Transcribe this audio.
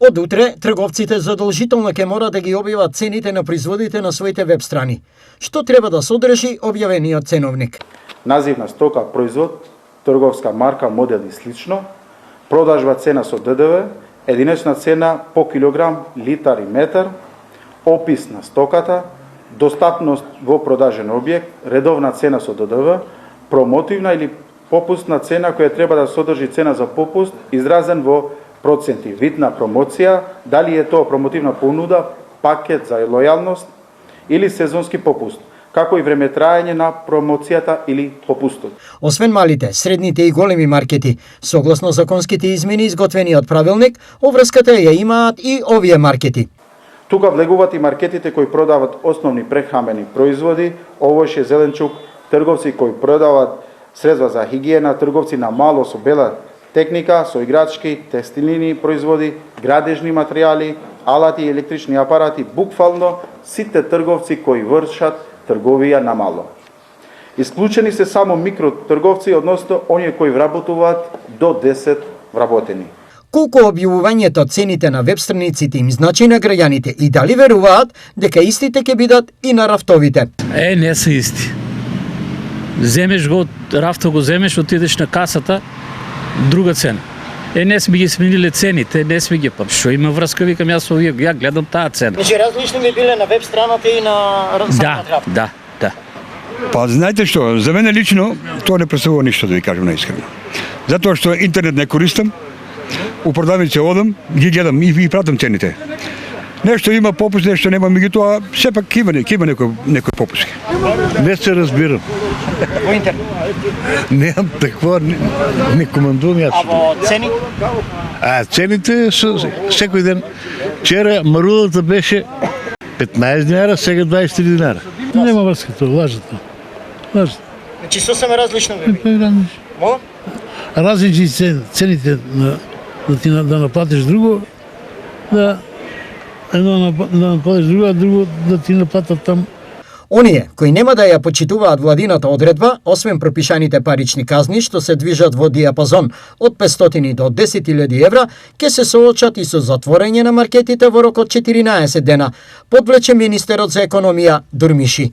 Од утре, трговците задолжително ќе мора да ги објават цените на производите на своите веб страни. Што треба да содржи објавениот ценовник? Назив на стока, производ, трговска марка, модел и слично, продажба цена со ДДВ, единечна цена по килограм, литар и метар, опис на стоката, достапност во продажен објект, редовна цена со ДДВ, промотивна или попустна цена која треба да содржи цена за попуст, изразен во проценти, вид на промоција, дали е тоа промотивна понуда, пакет за лојалност или сезонски попуст, како и време траење на промоцијата или попустот. Освен малите, средните и големи маркети, согласно законските измени изготвени од правилник, обврската ја имаат и овие маркети. Тука влегуваат и маркетите кои продават основни прехрамбени производи, овој зеленчук, трговци кои продаваат средства за хигиена, трговци на мало со бела техника, со играчки, текстилни производи, градежни материјали, алати и електрични апарати, буквално сите трговци кои вршат трговија на мало. Исклучени се само микротрговци, односно оние кои вработуваат до 10 вработени. Колку објавувањето цените на веб страниците им значи на граѓаните и дали веруваат дека истите ќе бидат и на рафтовите? Не се исти. Земеш го од рафто, го земеш, отидеш на касата, друга цена. Не сме ги смениле цените, не сме ги, што има врска, викам, јас гледам таа цена. Значи различни би биле на веб страната и на рафто? Да. Па знаете што, за мене лично тоа не представува ништо, да ви кажам наискрено. Затоа што интернет не користам, у продавница одам, ги гледам и пратам цените. Нешто има попуст, нешто нема, меѓутоа сепак има некој попуски. Не се разбирам. Во интернет? Немам такво, не командувам јас. А во цени? Цените секој ден. Вчера марулата беше 15 динара, сега 23 динара. Нема врска тоа, лажат. Значи сосема различно би. Мола? Различни цените да наплатиш друго, едно да наплатиш друго, а друго да ти наплатат там. Оние кои нема да ја почитуваат владината одредба, освен пропишаните парични казни што се движат во диапазон од 500 до 10.000 евра, ќе се соочат и со затворање на маркетите во рок од 14 дена, подвлече министерот за економија Дурмиши.